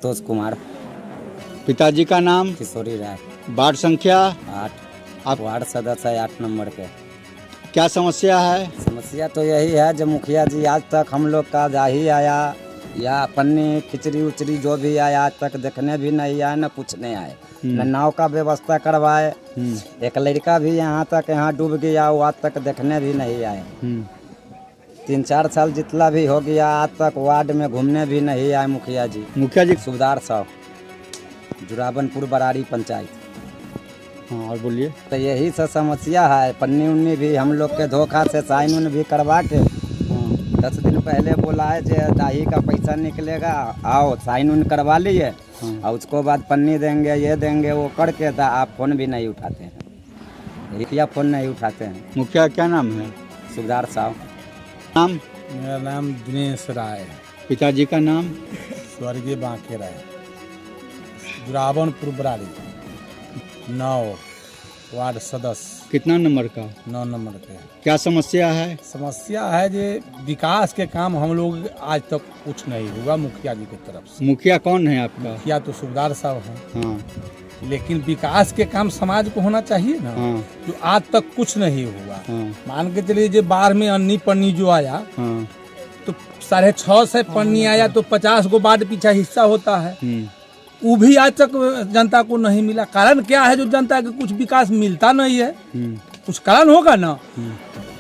संतोष कुमार। पिताजी का नाम? किशोरी राय। वार्ड संख्या? 8। आप वार्ड सदस्य है 8 नंबर के। क्या समस्या है? समस्या तो यही है जो मुखिया जी आज तक हम लोग का जा ही आया या पन्नी खिचड़ी उचड़ी जो भी आया आज तक देखने भी नहीं आए न पूछने आए, न नाव का व्यवस्था करवाए। एक लड़का भी यहाँ तक यहाँ डूब गया वो आज तक देखने भी नहीं आए। 3-4 साल जितना भी हो गया आज तक वार्ड में घूमने भी नहीं आए मुखिया जी। मुखिया जी सुबदार साहब, जुराबनपुर बराड़ी पंचायत। हाँ, और बोलिए। तो यही सब समस्या है। पन्नी उन्नी भी हम लोग के धोखा से साइन उन भी करवा के 10 दिन पहले बोला है जो दाही का पैसा निकलेगा आओ साइन उन करवा लिए और उसको बाद पन्नी देंगे ये देंगे वो करके आप फोन भी नहीं उठाते हैं, रुपया फोन नहीं उठाते हैं। मुखिया क्या नाम है? सुबदार साहब। नाम? मेरा नाम दिनेश राय है। पिताजी का नाम? स्वर्गीय बांके राय। जुरावनपुर बराड़ी 9 वार्ड सदस्य। कितना नंबर का? 9 नंबर के। क्या समस्या है? समस्या है जो विकास के काम हम लोग आज तक कुछ नहीं हुआ मुखिया जी की तरफ से। मुखिया कौन है आपका? मुखिया तो सुबदार साहब हैं, हाँ लेकिन विकास के काम समाज को होना चाहिए ना, हाँ जो आज तक कुछ नहीं हुआ। हाँ मान के चलिए जो बाढ़ में अन्नी पन्नी जो आया हाँ तो 6.5 से पन्नी आया तो 50 गो बाढ़ पीछा हिस्सा होता है, वो भी आज तक जनता को नहीं मिला। कारण क्या है जो जनता के कुछ विकास मिलता नहीं है, कुछ कारण होगा ना।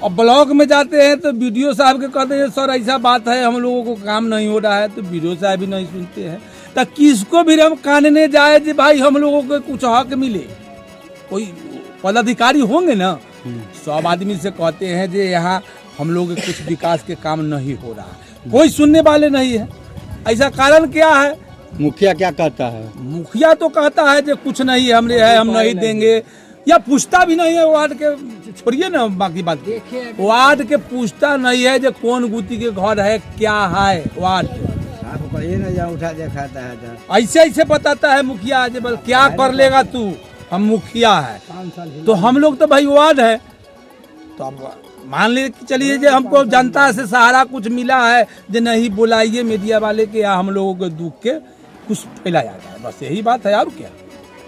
और ब्लॉक में जाते हैं तो बीडीओ साहब के कहते हैं सर ऐसा बात है हम लोगों को काम नहीं हो रहा है, तो बीडीओ साहब भी नहीं सुनते हैं। तो किसको भी हम कानने जाए कि भाई हम लोगों को कुछ हक मिले, कोई पदाधिकारी होंगे ना, सब आदमी से कहते हैं कि यहाँ हम लोग के कुछ विकास के काम नहीं हो रहा है, कोई सुनने वाले नहीं है। ऐसा कारण क्या है? मुखिया क्या कहता है? मुखिया तो कहता है कि कुछ नहीं हमरे है हम नहीं देंगे, या पूछता भी नहीं है वार्ड के, छोड़िए ना बाकी बात, वार्ड के पूछता नहीं है जो कौन गुती के घर है क्या है। वार्ड आपको ये ना उठा दिखाता है ऐसे ऐसे बताता है मुखिया जो बल क्या कर लेगा तू, हम मुखिया है तो हम लोग तो भाई वार्ड है। तो अब मान ले चलिए जो हमको जनता से सहारा कुछ मिला है जो नहीं बुलाइए मीडिया वाले के या हम लोगों के दुख के कुछ फैलाया जाए, बस यही बात है। और क्या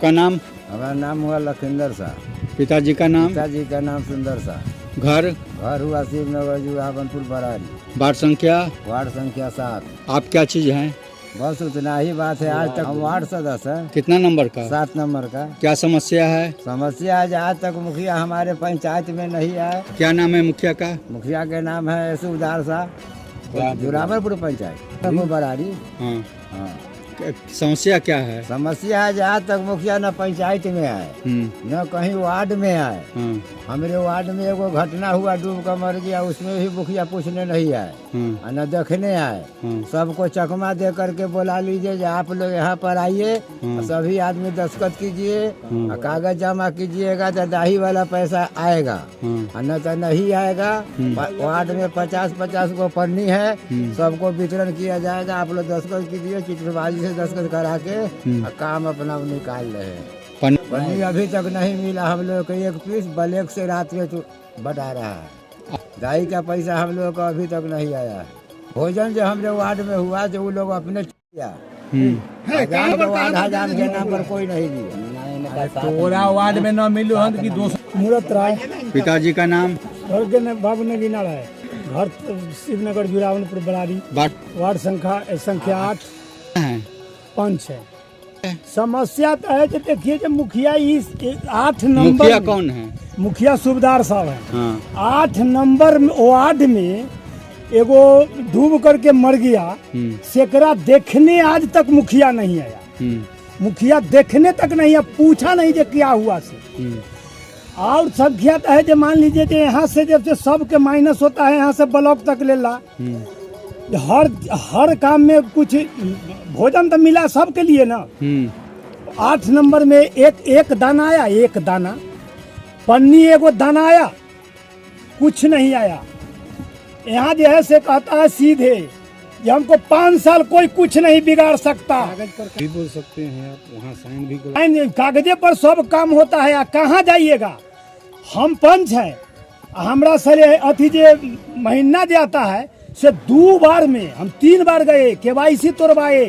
का नाम? हमारा नाम हुआ लखिंदर साहब। पिताजी का नाम? पिताजी का नाम सुंदर साहब। घर? घर हुआ शिवनगर जुरावनपुर बराड़ी। वार्ड संख्या? वार्ड संख्या 7। आप क्या चीज हैं? बस उतना ही बात है। आज तक हम वार्ड सदस्य हैं। कितना नंबर का? 7 नंबर का। क्या समस्या है? समस्या है आज तक मुखिया हमारे पंचायत में नहीं आए। क्या नाम है मुखिया का? मुखिया के नाम है सुबदार साहब, जुरावनपुर पंचायत बराड़ी। हाँ हाँ। समस्या क्या है? समस्या है आज तक मुखिया न पंचायत में आए न कहीं वार्ड में आए। हमारे वार्ड में एगो घटना हुआ डूब कर मर गया, उसमें भी मुखिया पूछने नहीं आए और न देखने आए। सबको चकमा दे करके बुला लीजिए जो आप लोग यहाँ पर आइए, सभी आदमी दस्तखत कीजिए, कागज जमा कीजिएगा तो दाही वाला पैसा आएगा, न तो नहीं आएगा। वार्ड में 50-50 गो पन्नी है, सबको वितरण किया जाएगा। आप लोग दस्तखत कीजिए, चित्रबाजी से दस्तखत करा के काम अपना निकाल रहे हैं। पन्नी अभी तक नहीं मिला हम लोग को। 1 पीस ब्लैक से रात में तो बटा रहा है। दाई का पैसा हम लोग का अभी तक नहीं आया है। भोजन जो हमारे वार्ड में हुआ जो वो लोग अपने किया, हजार के नाम पर कोई नहीं दिया। तोरा वार्ड में न मिलो हन कि दोस्त। मूरत राय। पिताजी का नाम? घर के बाबू नगीना राय। घर शिवनगर जुरावनपुर बराड़ी। वार्ड संख्या 8 5 है। समस्या तो है कि देखिए कि मुखिया इस 8 नंबर मुखिया कौन है? मुखिया सुबदार साहब है। हाँ। 8 नंबर वार्ड में एगो डूब करके मर गया, सेकरा देखने आज तक मुखिया नहीं आया। मुखिया देखने तक नहीं आया, पूछा नहीं जो क्या हुआ से। और संख्या तो है जो मान लीजिए कि यहाँ से जब से सबके माइनस होता है यहाँ से ब्लॉक तक ले ला, हर काम में कुछ भोजन तो मिला सबके लिए ना। 8 नंबर में एक दाना आया, 1 दाना पन्नी एगो दाना आया, कुछ नहीं आया। यहाँ जो है से कहता है सीधे कि हमको 5 साल कोई कुछ नहीं बिगाड़ सकता। भी बोल सकते हैं आप, वहाँ साइन भी साइन कागजे पर सब काम होता है। कहाँ जाइएगा? हम पंच हैं, हमरा सर अथी जे महीना जाता है से 2 बार में हम 3 बार गए, केवाईसी तोड़वाए,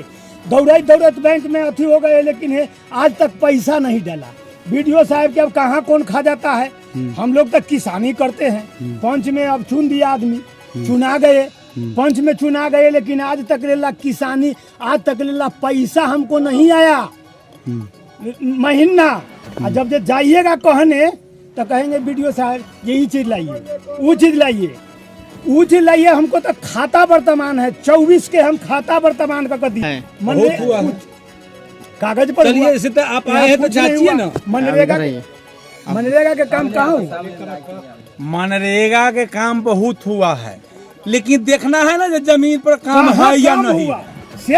दौड़त बैंक में अथी हो गए, लेकिन है आज तक पैसा नहीं डाला। बीडीओ साहब के अब कहाँ कौन खा जाता है। हम लोग तक किसानी करते हैं। पंच में अब चुन दिया आदमी, चुना गए, पंच में चुना गए, लेकिन आज तक लेला किसानी, आज तक लेला पैसा हमको नहीं आया महीना। और जब जाइएगा कहने तो कहेंगे बीडीओ साहब यही चीज लाइए, वो चीज लाइए, वो चीज लाइए। हमको तो खाता वर्तमान है 24 के, हम खाता वर्तमान का कदी कागज पर चलिए इसी तरह आप आए हैं तो जांचिए ना। मनरेगा के काम कहाँ हुआ? मनरेगा के काम बहुत हुआ है, लेकिन देखना है ना जमीन पर काम है या नहीं।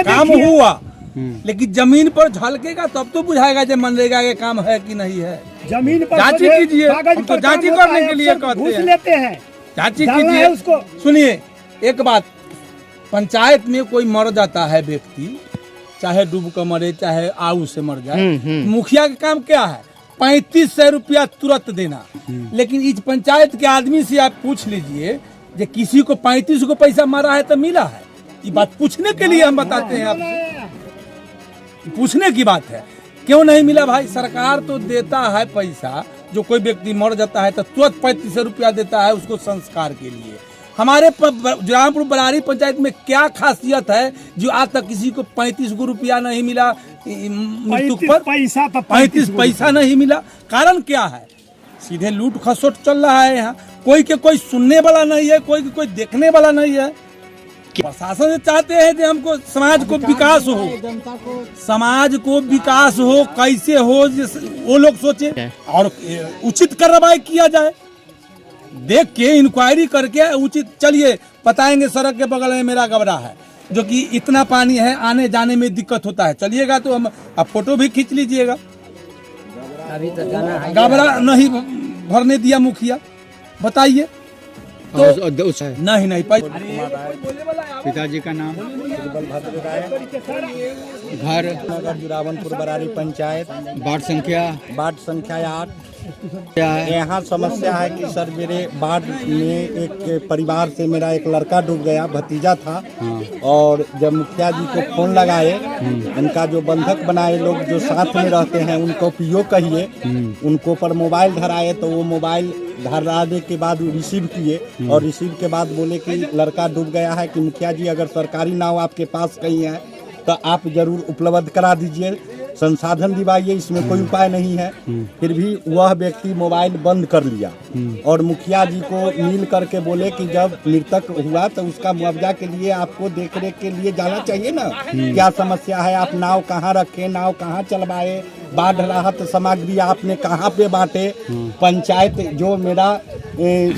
काम हुआ, लेकिन जमीन पर झलकेगा तब तो बुझाएगा जब मनरेगा के काम है कि नहीं है। जमीन पर जांची कीजिए, हम तो जांची करने के लिए कहते लेते हैं। जांची कीजिए उसको। सुनिए एक बात, पंचायत में कोई मर जाता है व्यक्ति, चाहे डूब कर मरे चाहे आऊ से मर जाए, मुखिया का काम क्या है? 3500 रुपया तुरंत देना। लेकिन इस पंचायत के आदमी से आप पूछ लीजिए कि किसी को 35 को पैसा मारा है तो मिला है? ये बात पूछने के लिए हम बताते हैं आपसे, पूछने की बात है। क्यों नहीं मिला भाई? सरकार तो देता है पैसा, जो कोई व्यक्ति मर जाता है तो तुरंत 3500 रुपया देता है उसको संस्कार के लिए। हमारे जुरामपुर बरारी पंचायत में क्या खासियत है जो आज तक किसी को 35 रुपया नहीं मिला? मृत्यु पर 35 पैसा नहीं मिला। कारण क्या है? सीधे लूट खसोट चल रहा है यहाँ। कोई के कोई सुनने वाला नहीं है, कोई के कोई देखने वाला नहीं है। प्रशासन से चाहते हैं कि हमको समाज को विकास हो, समाज को विकास हो, कैसे हो वो लोग सोचे और उचित कार्रवाई किया जाए। देख के इंक्वायरी करके उचित, चलिए बताएंगे सड़क के बगल में मेरा गबरा है जो कि इतना पानी है, आने जाने में दिक्कत होता है। चलिएगा तो हम आप फोटो भी खींच लीजिएगा। गबरा नहीं भरने दिया मुखिया, बताइए तो नहीं पिताजी का नाम? घर जुरावनपुर बरारी पंचायत, वार्ड संख्या? वार्ड संख्या 8। क्या है यहाँ समस्या है कि सर मेरे वार्ड में एक परिवार से मेरा एक लड़का डूब गया, भतीजा था। और जब मुखिया जी को फोन लगाए, उनका जो बंधक बनाए लोग जो साथ में रहते हैं उनको पीओ कहिए, उनको पर मोबाइल धराए तो वो मोबाइल धराने के बाद रिसीव किए और रिसीव के बाद बोले कि लड़का डूब गया है कि मुखिया जी अगर सरकारी नाव आपके पास कहीं है तो आप जरूर उपलब्ध करा दीजिए, संसाधन दिवाइए, इसमें कोई उपाय नहीं है। फिर भी वह व्यक्ति मोबाइल बंद कर लिया और मुखिया जी को मिल करके बोले कि जब मृतक हुआ तो उसका मुआवजा के लिए आपको देखरेख के लिए जाना चाहिए ना, क्या समस्या है, आप नाव कहाँ रखे, नाव कहाँ चलवाए, बाढ़ राहत सामग्री आपने कहाँ पे बांटे, पंचायत जो मेरा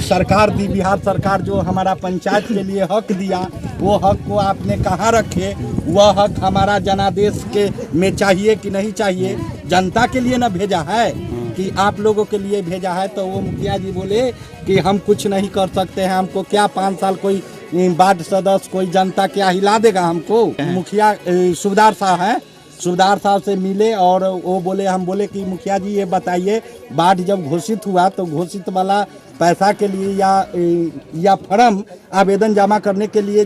सरकार दी, बिहार सरकार जो हमारा पंचायत के लिए हक दिया, वो हक को आपने कहाँ रखे, वह हक हमारा जनादेश के में चाहिए कि नहीं चाहिए, जनता के लिए ना भेजा है कि आप लोगों के लिए भेजा है। तो वो मुखिया जी बोले कि हम कुछ नहीं कर सकते हैं, हमको क्या 5 साल कोई वार्ड सदस्य कोई जनता क्या हिला देगा हमको। मुखिया सूबेदार साहब हैं, सूबेदार साहब से मिले और वो बोले, हम बोले कि मुखिया जी ये बताइए बाढ़ जब घोषित हुआ तो घोषित वाला पैसा के लिए या फर्म आवेदन जमा करने के लिए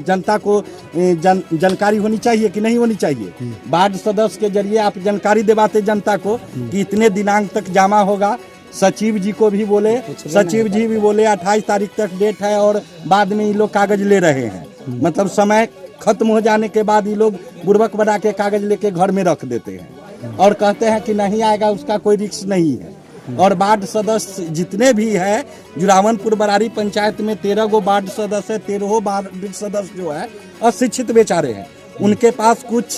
जनता को जानकारी होनी चाहिए कि नहीं होनी चाहिए। वार्ड सदस्य के जरिए आप जानकारी दिवाते जनता को कि इतने दिनांक तक जमा होगा। सचिव जी को भी बोले, सचिव जी भी बोले 28 तारीख तक डेट है और बाद में ये लोग कागज ले रहे हैं, मतलब समय खत्म हो जाने के बाद ये लोग बुड़बक बना के कागज लेके घर में रख देते हैं और कहते हैं कि नहीं आएगा, उसका कोई रिस्क नहीं है। और वार्ड सदस्य जितने भी है जुरावनपुर बरारी पंचायत में 13 गो वार्ड सदस्य है, 13 वार्ड सदस्य जो है अशिक्षित बेचारे हैं, उनके पास कुछ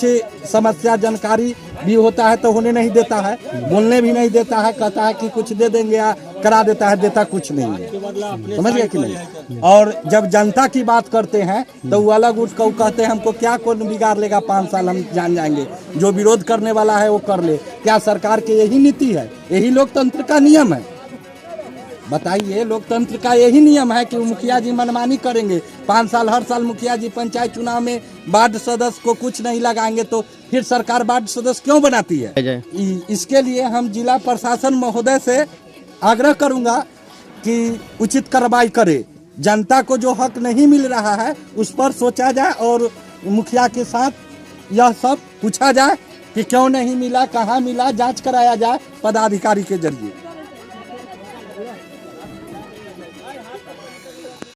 समस्या जानकारी भी होता है तो होने नहीं देता है, बोलने भी नहीं देता है, कहता है कि कुछ दे देंगे या करा देता है, देता कुछ नहीं है, समझ गए कि नहीं। और जब जनता की बात करते हैं तो वो अलग उठ कर कहते हैं हमको क्या कौन बिगाड़ लेगा, 5 साल हम जान जाएंगे, जो विरोध करने वाला है वो कर ले। क्या सरकार की यही नीति है? यही लोकतंत्र का नियम है? बताइए, लोकतंत्र का यही नियम है कि मुखिया जी मनमानी करेंगे, 5 साल हर साल मुखिया जी पंचायत चुनाव में वार्ड सदस्य को कुछ नहीं लगाएंगे तो फिर सरकार वार्ड सदस्य क्यों बनाती है? इसके लिए हम जिला प्रशासन महोदय से आग्रह करूंगा कि उचित कार्रवाई करे, जनता को जो हक नहीं मिल रहा है उस पर सोचा जाए और मुखिया के साथ यह सब पूछा जाए कि क्यों नहीं मिला, कहाँ मिला, जांच कराया जाए पदाधिकारी के जरिए।